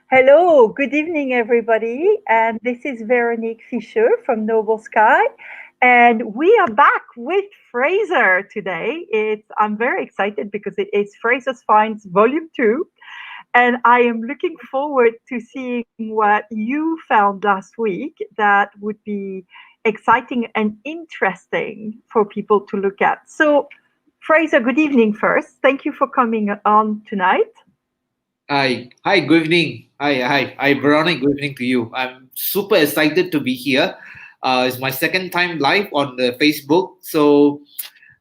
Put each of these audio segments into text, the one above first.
Hello, good evening, everybody. And this is Veronique Fischer from Noble Sky. And we are back with Fraser today. I'm very excited because it is Fraser's Finds Volume 2. And I am looking forward to seeing what you found last week that would be exciting and interesting for people to look at. So, Fraser, good evening first. Thank you for coming on tonight. Hi, good evening. Hi, Veronica. Good evening to you. I'm super excited to be here. It's my second time live on the Facebook. So,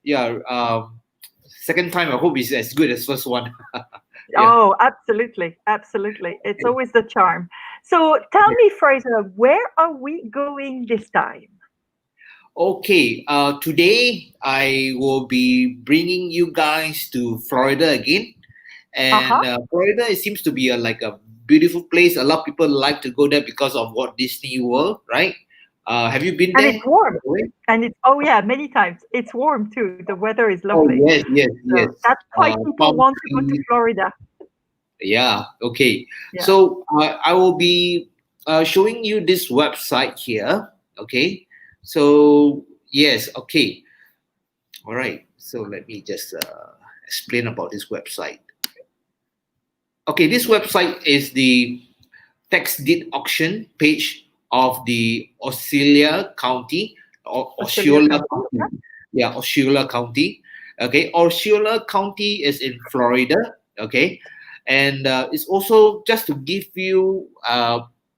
yeah, second time. I hope it's as good as first one. Yeah. Oh, absolutely. Absolutely. It's always the charm. So tell me, Fraser, where are we going this time? Okay. Today I will be bringing you guys to Florida again, Uh huh. and Florida it seems to be like a beautiful place. A lot of people like to go there because of Walt Disney World, right? Have you been And there? it's warm. By the way? And it's, oh, yeah, many times. It's warm too. The weather is Oh lovely. yes, yes, So yes. that's why people Palm want to go to trees. Florida. Yeah. Okay. Yeah. So I will be showing you this website here. Okay. So yes. Okay. All right. So let me just explain about this website. Okay. This website is the tax deed auction page of the Osceola County or Australia Osceola County. County. Yeah. Yeah, Osceola County. Okay, Osceola County is in Florida. Okay, and it's also just to give you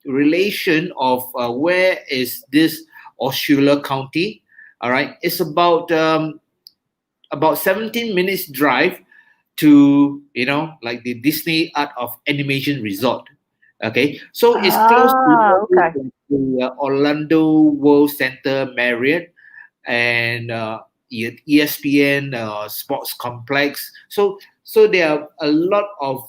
relation of where is this Osceola County. All right, it's about 17 minutes drive to like the Disney Art of Animation Resort. Okay, so it's close to Ah, all this, okay. like, the Orlando World Center Marriott and ESPN Sports Complex. So there are a lot of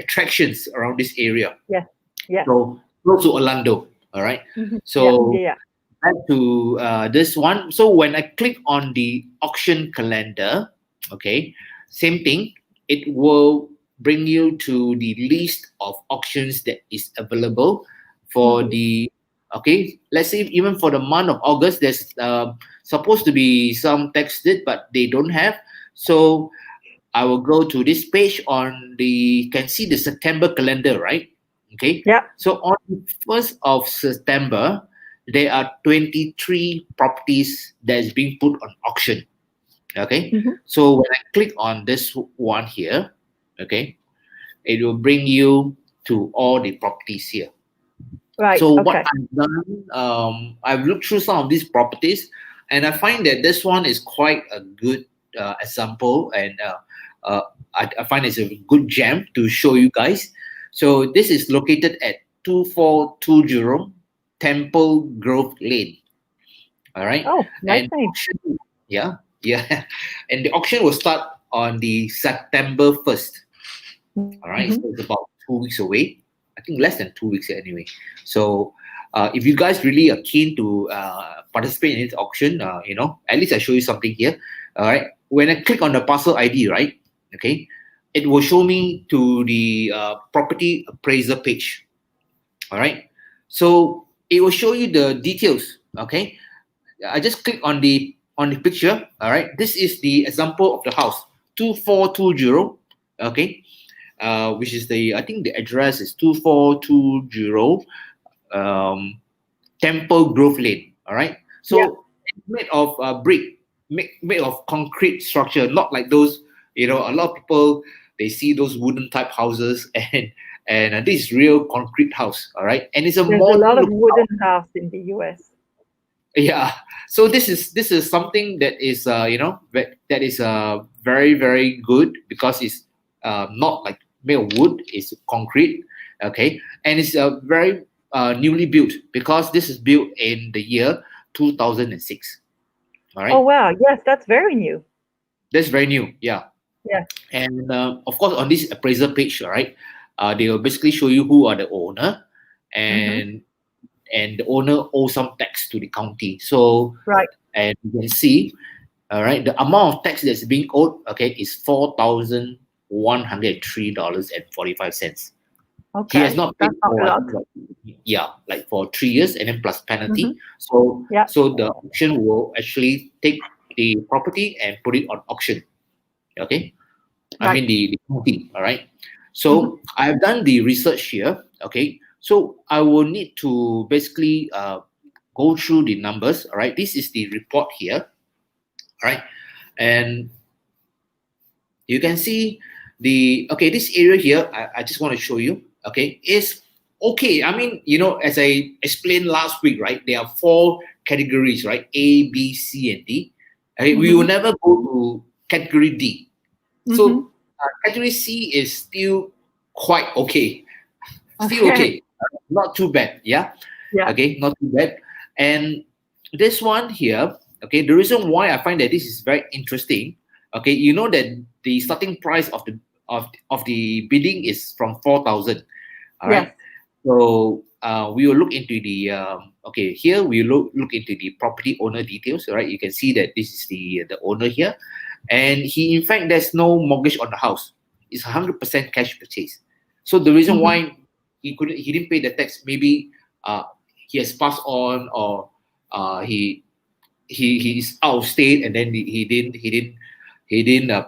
attractions around this area. Yes. Yes. So close to Orlando. All right. Yeah. So Yeah. Yeah. back to this one. So when I click on the auction calendar, okay, same thing. It will bring you to the list of auctions that is available for Hmm. the. Okay, let's say even for the month of August, there's supposed to be some texted, but they don't have. So I will go to this page on the can see the September calendar, right? Okay. Yeah. So on the 1st of September, there are 23 properties that is being put on auction. Okay. Hmm. So when I click on this one here, okay, it will bring you to all the properties here. Right. So what Okay. I've done, I've looked through some of these properties, and I find that this one is quite a good example, and I find it's a good gem to show you guys. So this is located at 2420 Temple Grove Lane. All right, Oh, nice and name. auction, yeah, yeah, and the auction will start on the September 1st. All Hmm. right, so it's about 2 weeks away. I think less than 2 weeks anyway. So if you guys really are keen to participate in this auction, at least I show you something here. All right, when I click on the parcel ID, right, okay, it will show me to the property appraiser page. All right, so it will show you the details. Okay, I just click on the picture. All right, this is the example of the house 2420. Okay, which is I think the address is 2420 um, Temple Grove Lane. All right. Yeah. So it's made of brick, made of concrete structure, not like those, a lot of people, they see those wooden type houses and this is real concrete house. All right. And it's a There's a modern lot of look. wooden house in the US. Yeah, so this is something that is that is very very good because it's not like made of wood, it's concrete. Okay, and it's very newly built because this is built in the year 2006. All Oh, right, wow. Yes, that's very new. that's very new. Yeah, Yeah. and of course on this appraiser page, all right, they will basically show you who are the owner, Hmm. and the owner owes some tax to the county. So Right. and you can see, all right, the amount of tax that's being owed, okay, is $103.45. He has Okay. not paid That's not for, a I lot. think, like for 3 years and then plus penalty. Mm-hmm. So Yeah. so the auction will actually take the property and put it on auction. Okay, I Right. mean the county. All right. Mm-hmm. So I've done the research here. Okay, so I will need to basically go through the numbers. All right, this is the report here. All right, and you can see this area here. I just want to show you. Okay, is okay. I mean, as I explained last week, right? There are four categories, right? A, B, C, and D. Okay, we will Mm-hmm. never go to category D. Mm-hmm. So category C is still quite okay, still Okay. okay, not too bad. Yeah, Yeah. okay, not too bad. And this one here, okay, the reason why I find that this is very interesting, okay, that the starting price of the bidding is from 4,000. All Yes. right. So we will look into the okay, here we look into the property owner details. All right, you can see that this is the owner here, and he, in fact, there's no mortgage on the house. It's 100% cash purchase. So the reason Mm-hmm. why he didn't pay the tax, maybe uh, he has passed on, or he is out of state, and then he didn't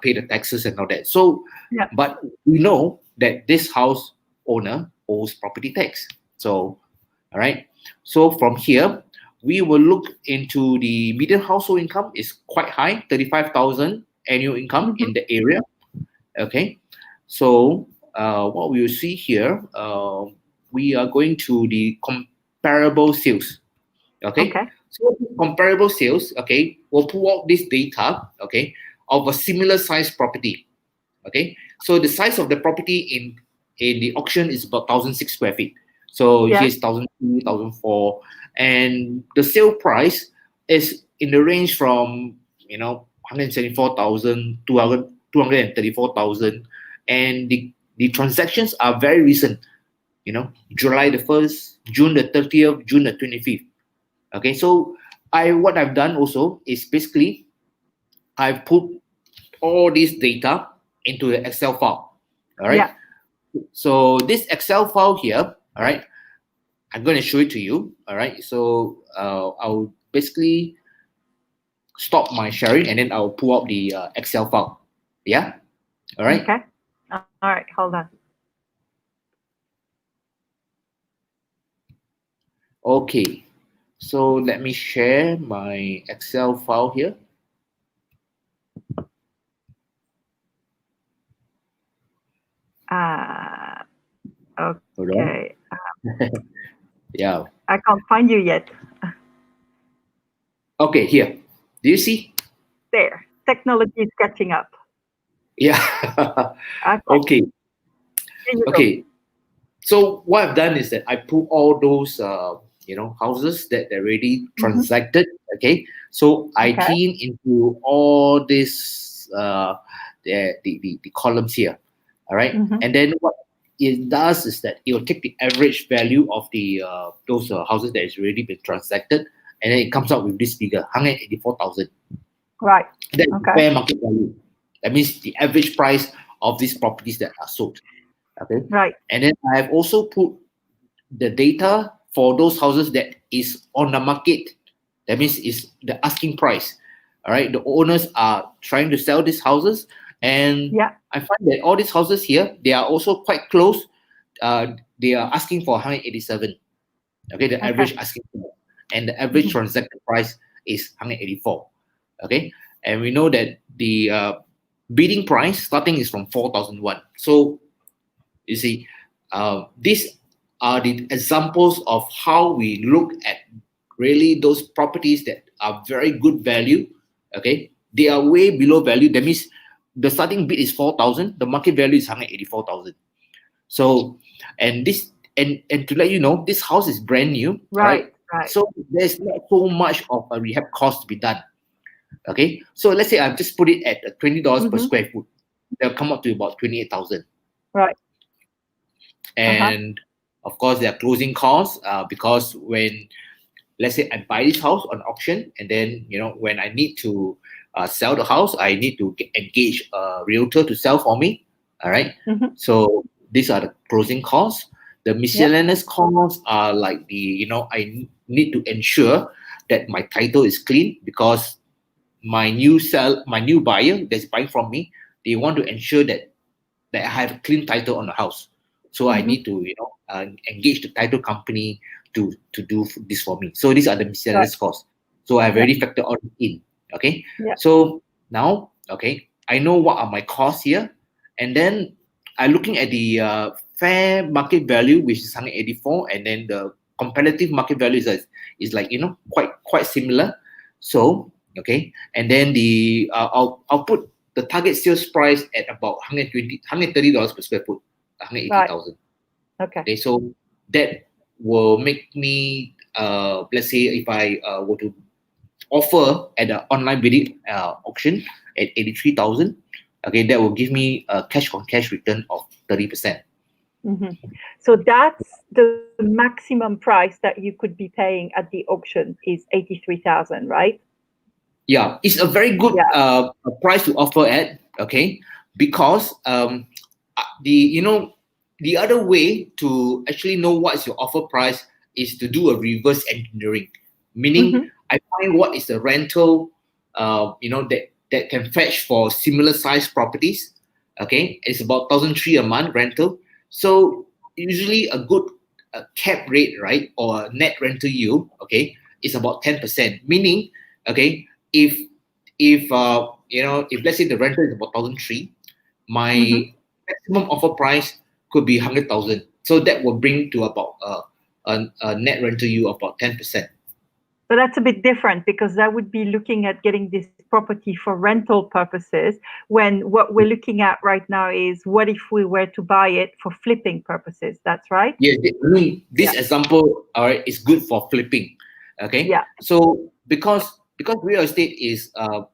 pay the taxes and all that. So, Yeah. but we know that this house owner owes property tax. So, all right. So from here, we will look into the median household income is quite high, 35,000 annual income Mm-hmm. in the area. Okay. So what we will see here, we are going to the comparable sales. Okay. Okay. So comparable sales, okay, will pull out this data, okay, of a similar size property. Okay. So the size of the property in the auction is about 1,006 square feet. So Yes. here's 1,002, 1,004, and the sale price is in the range from 174,000, 234,000, and the transactions are very recent. July the 1st, June the 30th, June the 25th. Okay, so what I've done also is basically I've put all this data into the Excel file. All right. Yeah. So this Excel file here, all right, I'm going to show it to you. All right. So I'll basically stop my sharing, and then I'll pull up the Excel file. Yeah. All right. Okay. All right. Hold on. Okay. So let me share my Excel file here. Uh, Hold on. okay. Yeah. I can't find you yet. Okay. Here. Do you see? There. Technology is catching up. Yeah. Okay. Okay. Here you go. Okay. So what I've done is that I put all those houses that already Mm-hmm. transacted. Okay, so I Okay. key into all this the columns here. All right, Mm-hmm. and then what it does is that it will take the average value of the those houses that has already been transacted, and then it comes out with this figure, 184,000. Right. That's the Okay. fair market value. That means the average price of these properties that are sold. Okay, Right. and then I have also put the data for those houses that is on the market. That means is the asking price. All right, the owners are trying to sell these houses, and Yeah. I find that all these houses here, they are also quite close. They are asking for 187. Okay, the Okay. average asking price, and the average Mm-hmm. transaction price is 184. Okay, and we know that the bidding price starting is from 4,001. So you see, these are the examples of how we look at really those properties that are very good value. Okay, they are way below value. That means the starting bid is 4,000, the market value is 184,000. So, and this and to let you know, this house is brand new, Right. right? Right. So there's not so much of a rehab cost to be done. Okay, so let's say I've just put it at $20 per Mm-hmm. square foot. They'll come up to about 28,000. Right. Uh-huh. And of course there are closing costs, because when, let's say, I buy this house on auction, and then when I need to sell the house, I need to engage a realtor to sell for me. All right. Mm-hmm. So these are the closing costs. The Yep. miscellaneous costs are like I need to ensure that my title is clean, because my new buyer that's buying from me, they want to ensure that I have a clean title on the house. So I Mm-hmm. need to engage the title company to do this for me. So these are the Right. miscellaneous costs. So I've Yeah. already factored all in. Okay. Yeah. So now, okay, I know what are my costs here, and then I'm looking at the fair market value, which is 184, and then the competitive market value is like quite similar. So okay, and then I'll put the target sales price at about 120 $130 per square foot, Right. 180,000. Okay. Okay, so that will make me, let's say if I were to offer at the online bidding auction at 83,000, okay, that will give me a cash on cash return of 30%. Mm-hmm. So that's the maximum price that you could be paying at the auction is 83,000, right? Yeah, it's a very good Yeah. price to offer at, okay, because the other way to actually know what is your offer price is to do a reverse engineering, meaning Mm-hmm. I find what is the rental that can fetch for similar size properties. Okay, it's about 1,300 a month rental. So usually a good cap rate, right, or net rental yield, okay, is about 10%, meaning, okay, if if let's say the rental is about 1,300, Mm-hmm. my maximum offer price could be 100,000. So that will bring to about a net rental yield of about 10%. But that's a bit different because that would be looking at getting this property for rental purposes when what we're looking at right now is what if we were to buy it for flipping purposes. That's right? Yes, I mean Yeah. this example, all right, is good for flipping. Okay, Yeah. so because real estate is uh,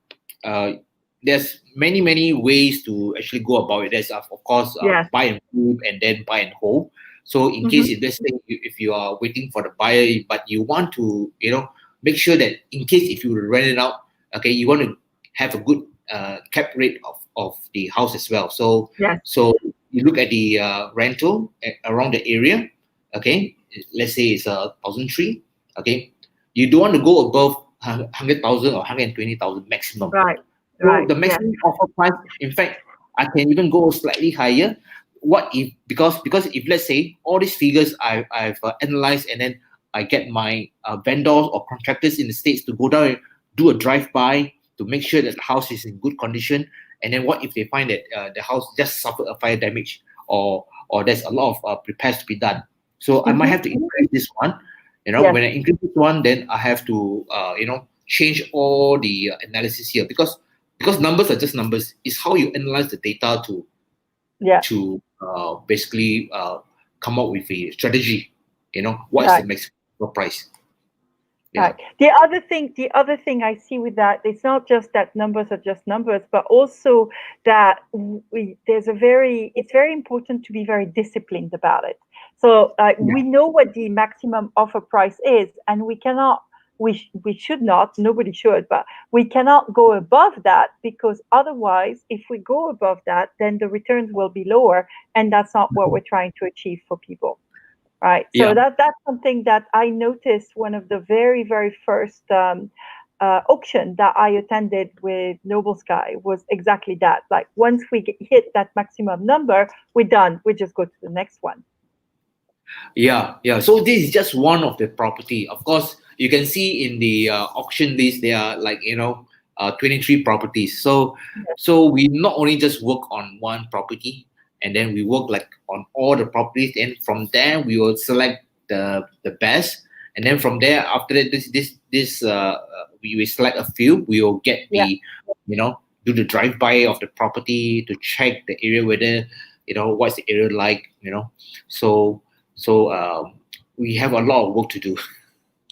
there's many ways to actually go about it. There's of course Yes. buy and flip and then buy and hold. So in case Mm-hmm. if let's say if you are waiting for the buyer, but you want to make sure that in case if you rent it out, okay, you want to have a good cap rate of the house as well. So Yes. you look at the rental around the area. Okay, let's say it's 1,003. Okay, you don't want to go above 100,000 or 120,000 maximum. Right. So Right. the Yes. maximum offer price, in fact, I can even go slightly higher. What if because if let's say all these figures I've analyzed, and then I get my vendors or contractors in the states to go down and do a drive by to make sure that the house is in good condition, and then what if they find that the house just suffered a fire damage, or there's a lot of repairs to be done. So I might Mm-hmm. have to increase this one. Yes. When I increase this one, then I have to change all the analysis here, because numbers are just numbers. It's how you analyze the data Yeah. to basically come up with a strategy. What is the Right. maximum price? Right. Yeah. The other thing I see with that, it's not just that numbers are just numbers, but also that it's very important to be very disciplined about it. So Yeah. we know what the maximum offer price is, and we should not, nobody should, but we cannot go above that because otherwise, if we go above that, then the returns will be lower, and that's not what we're trying to achieve for people. Right. So Yeah. that's something that I noticed one of the very, very first auction that I attended with Noble Sky was exactly that. Like once we hit that maximum number, we're done. We just go to the next one. Yeah. So this is just one of the property. Of course, you can see in the auction list there are like 23 properties. So we not only just work on one property, and then we work like on all the properties, and from there we will select the best, and then from there after that we will select a few. We will get Yeah. do the drive by of the property to check the area, whether what's the area like. So so we have a lot of work to do for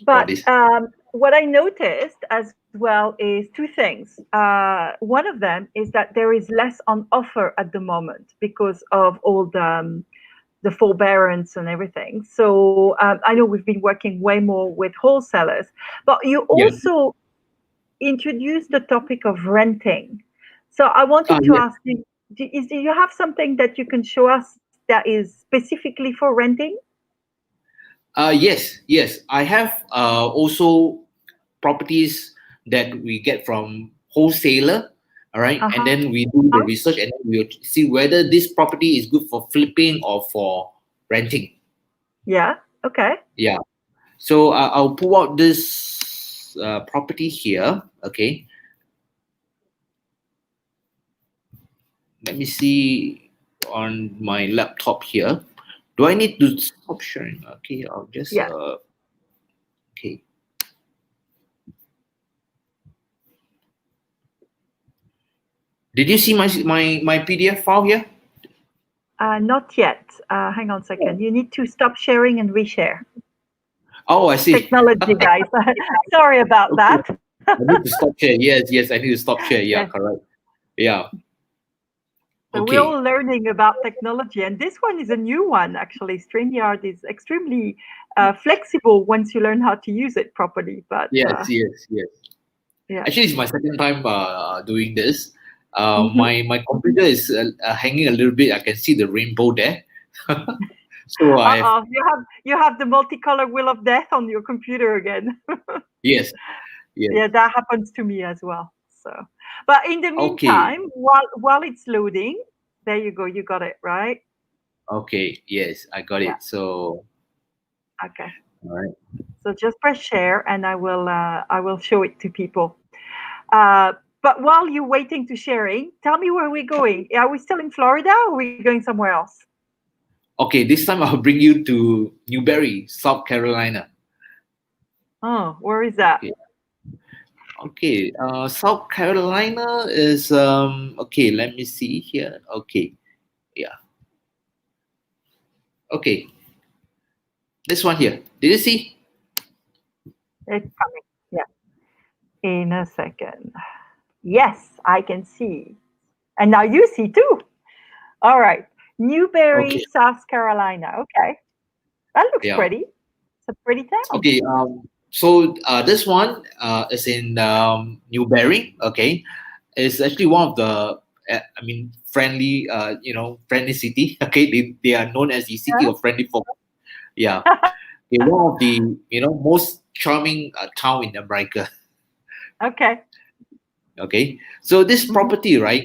But this. what I noticed as well is two things. One of them is that there is less on offer at the moment because of all the forbearance and everything. So I know we've been working way more with wholesalers, but you Yeah. also introduced the topic of renting. So I wanted to Yes. ask you. Do you have something that you can show us that is specifically for renting? Yes. I have also properties that we get from wholesaler. All right, Uh and huh. then we do the research and then we'll see whether this property is good for flipping or for renting. Yeah. Okay. Yeah. So I'll pull out this property here. Okay. Let me see on my laptop here. Do I need to stop sharing? Okay, I'll just Yeah. okay. Did you see my PDF file here? Not yet. Hang on a second. You need to stop sharing and reshare. Oh, I see. Technology, guys. Sorry about Okay. that. I need to stop share. Yes, I need to stop share. Yeah. Yeah, correct. Yeah. So we're Okay. all learning about technology, and this one is a new one. Actually, StreamYard is extremely flexible once you learn how to use it properly. But Yes. yeah. Actually, it's my second time doing this. Hmm. My computer is hanging a little bit. I can see the rainbow there. So I have Uh-oh, you have the multicolor wheel of death on your computer again. yes, yes. Yeah, that happens to me as well. So, but in the Okay, meantime, while it's loading, there you go. You got it right. okay. Yes, I got Yeah. it. So Okay. all right. So just press share, and I will show it to people. Uh, but while you're waiting to sharing, tell me where we're going. Are we still in Florida, or are we going somewhere else? Okay, this time I'll bring you to Newberry, South Carolina. Oh, where is that? Okay. Okay. South Carolina is okay, let me see here. Okay. Yeah. Okay. This one here. Did you see? It's coming. Yeah, in a second. Yes, I can see, and now you see too. All right, Newberry, Okay. South Carolina. Okay, that looks Yeah. pretty. It's a pretty town. Okay. So this one is in Newberry. Okay, it's actually one of the friendly friendly city. Okay, they are known as the city Yeah. of friendly folk. Yeah, they're one of the most charming town in America. Okay. Okay, so this Hmm. property, right,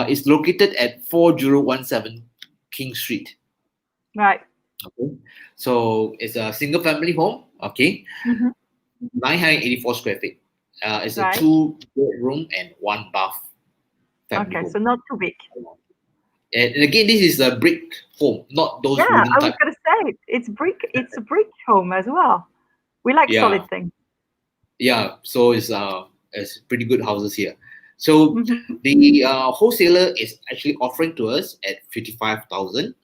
is located at 4017 King Street. Right. Okay, so it's a single family home. Okay, Hmm. 984 square feet. It's a Right. two-bedroom and one bath family Okay, home. so not too big. And again, this is a brick home, not those Yeah, wooden I was type. gonna say it's brick. It's a brick home as well. We like Yeah, solid things. yeah. So it's pretty good houses here. So Hmm. the wholesaler is actually offering to us at 55,000.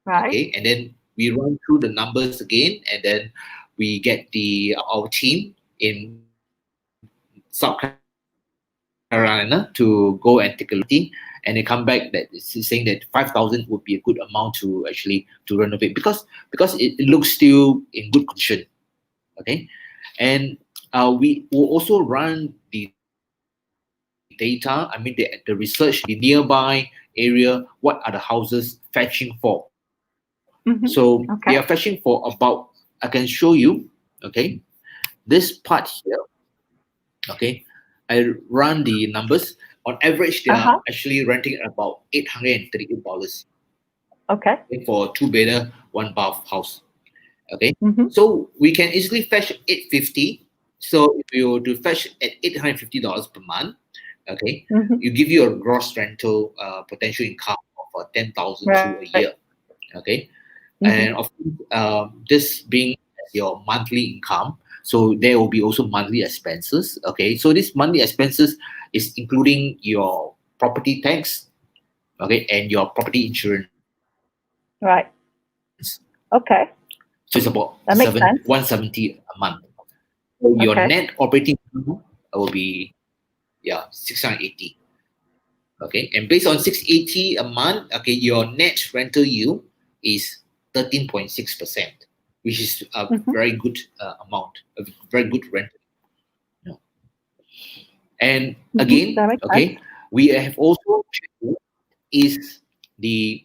Right. Okay, and then we run through the numbers again, and then we get the our team in South Carolina to go and take a look at the property, and they come back that it's saying that 5,000 would be a good amount to renovate because it looks still in good condition. Okay, and we will also run the data. I mean the research, the nearby area. What are the houses fetching for? So they are fetching Hmm. for about. Okay. I can show you. Okay, this part here. Okay, I run the numbers. On average, they are Uh huh. actually renting at about $838. Okay. Okay, for two-bedder, one bath house. Okay, Hmm. so we can easily fetch 850. So if you were to fetch at $850 per month, okay, Hmm. you give you a gross rental potential income of 10,000 through a Right. year. Okay, Hmm. and of course, this being your monthly income, so there will be also monthly expenses. Okay, so this monthly expenses is including your property tax, okay, and your property insurance. Right. So it's about Okay. That makes sense. 170 a month. So your Okay. net operating income will be 680. Okay, and based on 680 a month, okay, your net rental yield is 13.6%, which is a Hmm. very good amount, a very good rent. You know. And Hmm. again, That makes sense. okay, we have also is the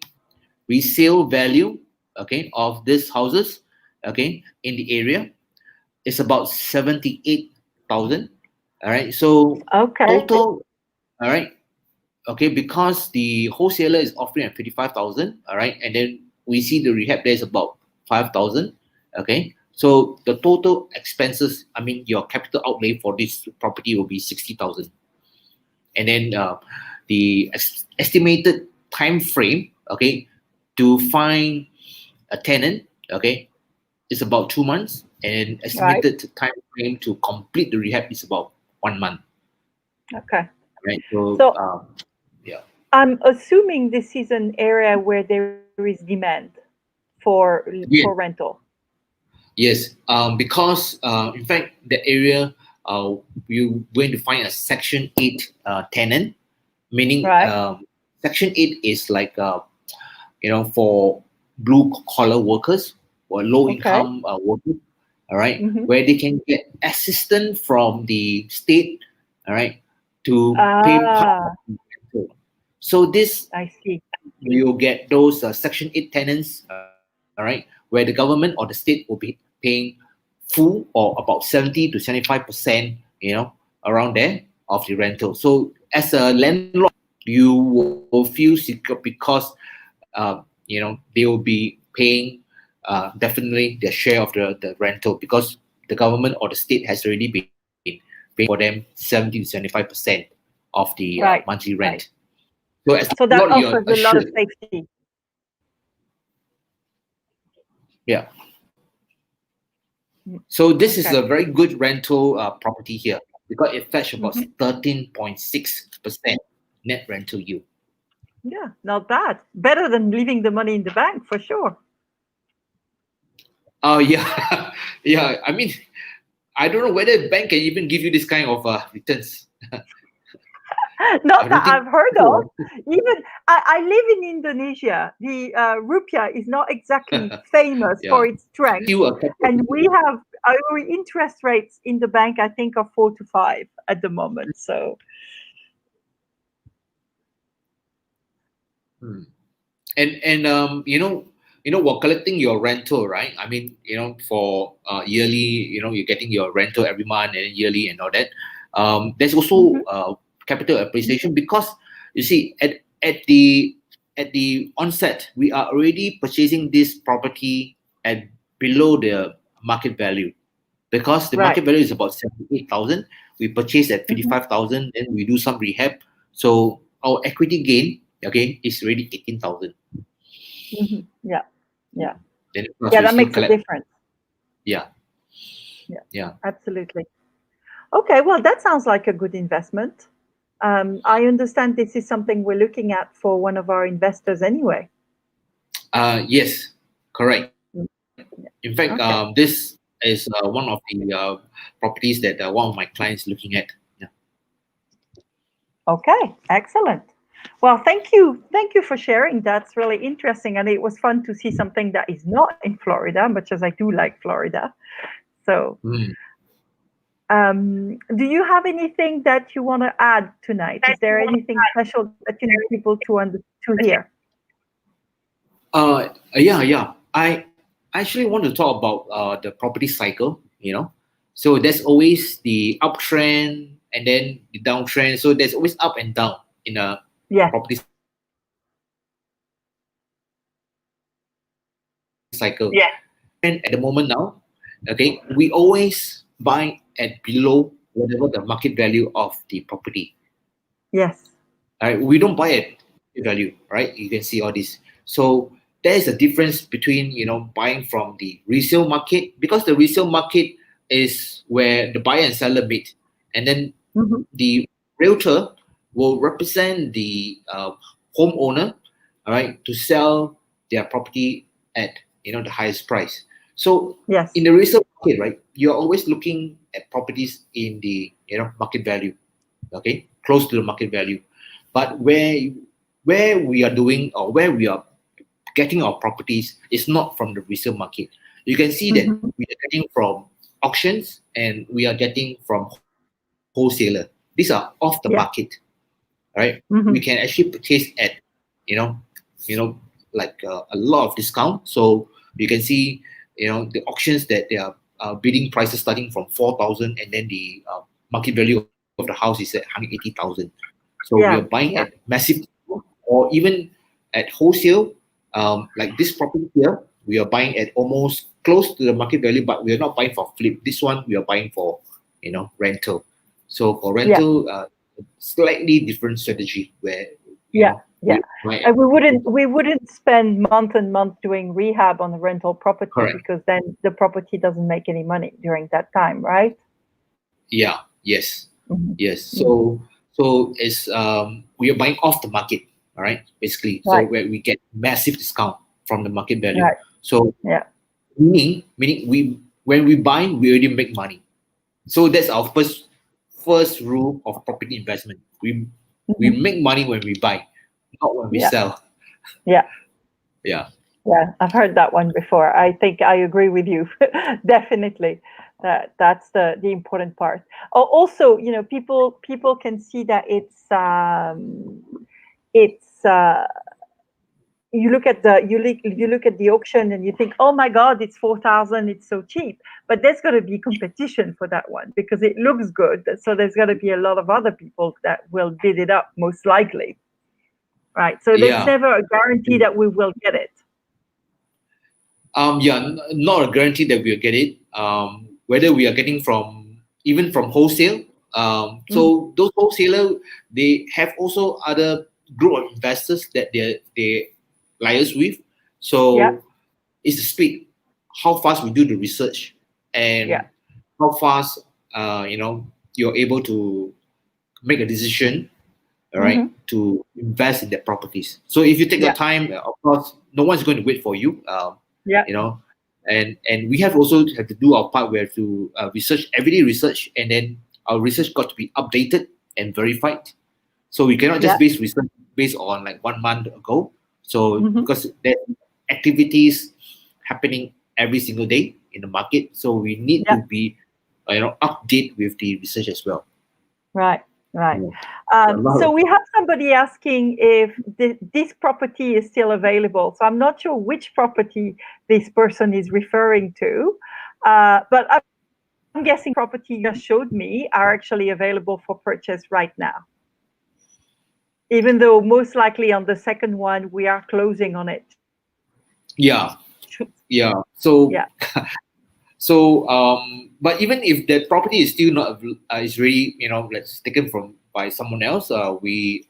resale value, okay, of these houses, okay, in the area. It's about 78,000. All right. So Okay. total, all right, okay, because the wholesaler is offering at 55,000, all right, and then we see the rehab there is about 5,000, okay. So the total expenses, I mean, your capital outlay for this property will be 60,000, and then the estimated time frame, okay, to find a tenant, okay, is about 2 months, and Right. estimated time frame to complete the rehab is about 1 month, Okay. right? So So yeah. I'm assuming this is an area where there is demand for Yes. rental. Yes, because in fact the area you're going to find a Section 8 tenant, meaning Right. Section 8 is like for blue collar workers or low Okay. income workers, all right, Hmm. where they can get assistance from the state, all right, to pay part of Ah, the rental. So this I see. you'll get those Section 8 tenants, all right, where the government or the state will be paying full or about 70 to 75%, around there of the rental. So as a landlord, you will feel secure because, they will be paying definitely their share of the rental because the government or the state has already been paying for them 70 to 75% of the Right. monthly rent. Right. So as So a that landlord, you're offers a lot of assured. safety. Yeah. Mm. So this is Okay. a very good rental property here because it fetch about Hmm. 13.6% net rental yield. Yeah, not bad. Better than leaving the money in the bank for sure. Oh yeah, yeah. I mean, I don't know whether a bank can even give you this kind of returns. I Not don't that think I've heard so. of. Even I live in Indonesia. The rupiah is not exactly famous for Yeah, its strength, still a capital. and we have our interest rates in the bank. I think are 4 to 5 at the moment. So Hmm. And while collecting your rental, right? I mean, for yearly, you're getting your rental every month and yearly and all that. There's also mhm, capital appreciation because you see at the onset we are already purchasing this property at below the market value because the right. market value is about 78,000. We purchase at Hmm. 55,000, then we do some rehab. So our equity gain, okay, is already 18,000. Hmm. Yeah, yeah, Then of course yeah. we That still makes a collect. difference. Yeah, Yeah, yeah. absolutely. Okay, well, that sounds like a good investment. I understand this is something we're looking at for one of our investors anyway. Yes, correct. Mm. In fact, Okay. this is one of the properties that one of my clients looking at. Yeah. Okay, excellent. Well, thank you. Thank you for sharing. That's really interesting. And it was fun to see something that is not in Florida, much as I do like Florida. So, Hmm. do you have anything that you want to add tonight? Is there anything special that you need people to hear? Yeah, yeah. I actually want to talk about the property cycle. So there's always the uptrend and then the downtrend. So there's always up and down in a Yes. property cycle. And at the moment now, okay, we always buy at below whatever the market value of the property. Yes. Right? We don't buy at value, right? You can see all this. So there is a difference between buying from the resale market because the resale market is where the buyer and seller meet, and then Hmm. the realtor will represent the homeowner, all right, to sell their property at the highest price. So Yes. in the resale market, right, you're always looking at properties in the market value, okay, close to the market value. But where we are doing or where we are getting our properties is not from the resale market. You can see that Hmm. we are getting from auctions and we are getting from wholesaler. These are off the Yes. market, right? We Hmm. can actually purchase at you know, you know, like a lot of discount. So you can see, the auctions that they are bidding prices starting from 4,000, and then the market value of the house is at 180,000. So we are Yeah, buying at yeah, massive, or even at wholesale, like this property here, we are buying at almost close to the market value, but we are not buying for flip. This one we are buying for, rental. So for yeah, rental, slightly different strategy where, yeah, yeah. we buy at And we wouldn't spend month and month doing rehab on the rental property, correct. because then the property doesn't make any money during that time, right? Yeah. Yes. Mhm. Yes. Mhm. So it's we are buying off the market. All right. Basically, so Right, where we get massive discount from the market value. right. So Yeah. meaning we when we buy, we already make money. So that's our first rule of property investment. We Mhm. make money when we buy, not when we Yeah, sell. yeah, Yeah. yeah. I've heard that one before. I think I agree with you. Definitely. That's the important part. Also, people can see that it's you look at the auction and you think, oh my god, it's 4,000, it's so cheap. But there's got to be competition for that one because it looks good, so there's got to be a lot of other people that will bid it up, most likely, right? So there's Yeah. never a guarantee that we will get it. Yeah, not a guarantee that we'll get it. Whether we are getting from even from wholesale. Mhm. So those wholesaler, they have also other group of investors that they liaise with. Yeah, So it's the speed, how fast we do the research, yeah. and how fast you're able to make a decision, all right, Hmm. to invest in their properties. So if you take your Yeah, time, of course, no one's going to wait for you. yeah, You know, and we have also have to do our part. We have to research everyday research, and then our research got to be updated and verified. So we cannot just yeah. base research based on like 1 month ago. So Hmm. because there are activities happening every single day in the market, so we need Yeah. to be update with the research as well. Right, right. Yeah. A lot So of we have somebody asking if this property is still available. So I'm not sure which property this person is referring to, but I'm guessing property you just showed me are actually available for purchase right now. Even though most likely on the second one we are closing on it. yeah, yeah. Yeah, But even if that property is still not is really let's taken from by someone else, we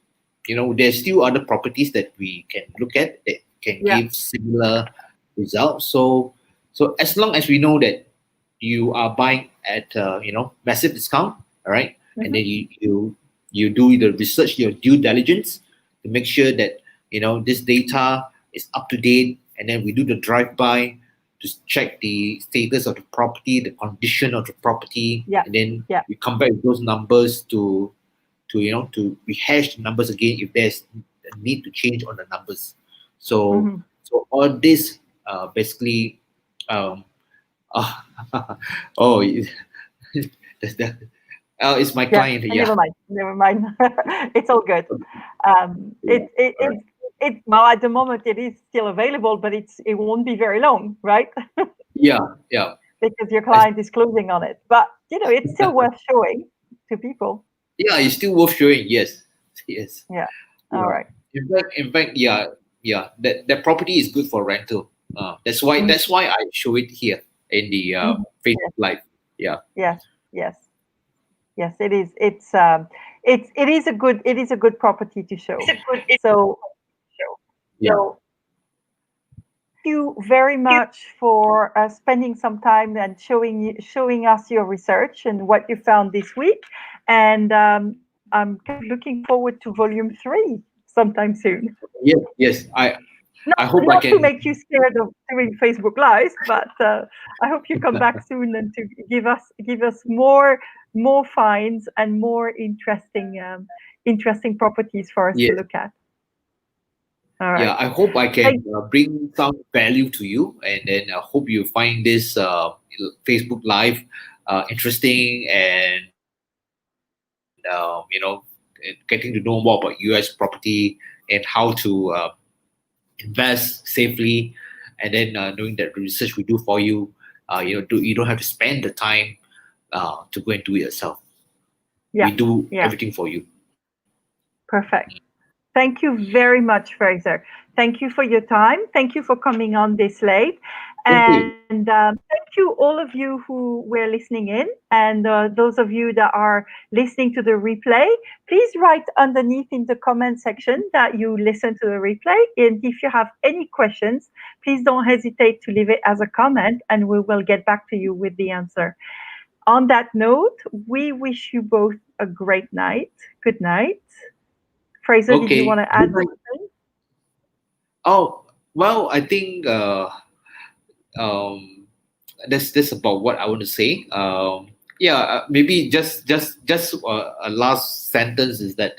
there's still other properties that we can look at that can yeah, give similar results. So as long as we know that you are buying at massive discount, all right, and hmm, then you do the research, your due diligence to make sure that this data is up to date, and then we do the drive by to check the status of the property, the condition of the property, yeah, and then yeah. we come back with those numbers to rehash the numbers again if there's a need to change on the numbers. So Hmm. so all this basically um uh, oh that's the it's my Yeah, client, and yeah. never mind, never mind. It's all good. Yeah. All right. Well, at the moment it is still available, but it won't be very long, right? Yeah, yeah. Because your It's- client is closing on it. But it's still worth showing to people. yeah, it's still worth showing. Yes, yes. Yeah. All Yeah. right. In fact, yeah, yeah. That property is good for rental. That's why Mhm. I show it here in the Mhm. Facebook Yes, Live. Yeah, yes, yes, yes. It is. It is a good property to show. So yeah, thank you very much for spending some time and showing us your research and what you found this week. And I'm kind of looking forward to volume 3 sometime soon. yes, yes. I hope I Not to can. make you scared of doing Facebook Lives, but I hope you come back soon and to give us more finds and more interesting properties for us to Yes, look at. All yeah. right. I hope I can Thank bring some value to you, and then I hope you find this Facebook Live interesting, and getting to know more about US property. and how to invest safely, and then knowing that the research we do for you, you don't have to spend the time to go and do it yourself. Yeah, We do yeah, everything for you. perfect. Thank you very much, Fraser. Thank you for your time. Thank you for coming on this late. Thank you. And thank you, all of you who were listening in. And those of you that are listening to the replay, please write underneath in the comment section that you listen to the replay. And if you have any questions, please don't hesitate to leave it as a comment and we will get back to you with the answer. On that note, we wish you both a great night. Good night. Fraser, did you want Okay. to add Good night. something? Oh, well, I think um, that's about what I want to say. Yeah, maybe just a last sentence is that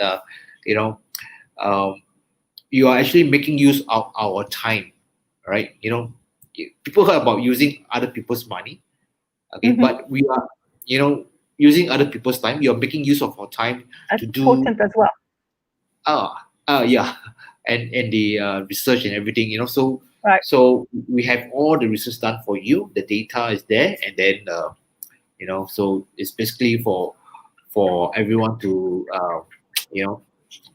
you know um, you are actually making use of our time, right? People heard about using other people's money, okay, Mm-hmm. but we are, using other people's time. You're making use of our time That's to do important as well. yeah, and the research and everything, so Right. we have all the research done for you, the data is there, and then so it's basically for everyone to you know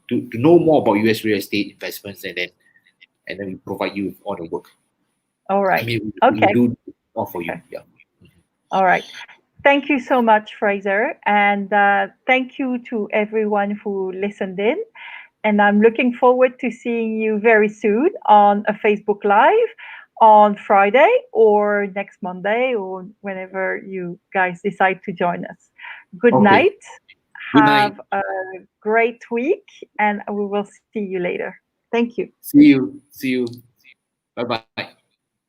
to know more about US real estate investments, and then we provide you with all the work. All I right. mean, we Okay. do all for you. Okay. Yeah. All right. Thank you so much, Fraser. And thank you to everyone who listened in. And I'm looking forward to seeing you very soon on a Facebook Live on Friday or next Monday or whenever you guys decide to join us. Good Okay. night. Good night. Have a great week, and we will see you later. Thank you. See you. See you. Bye bye.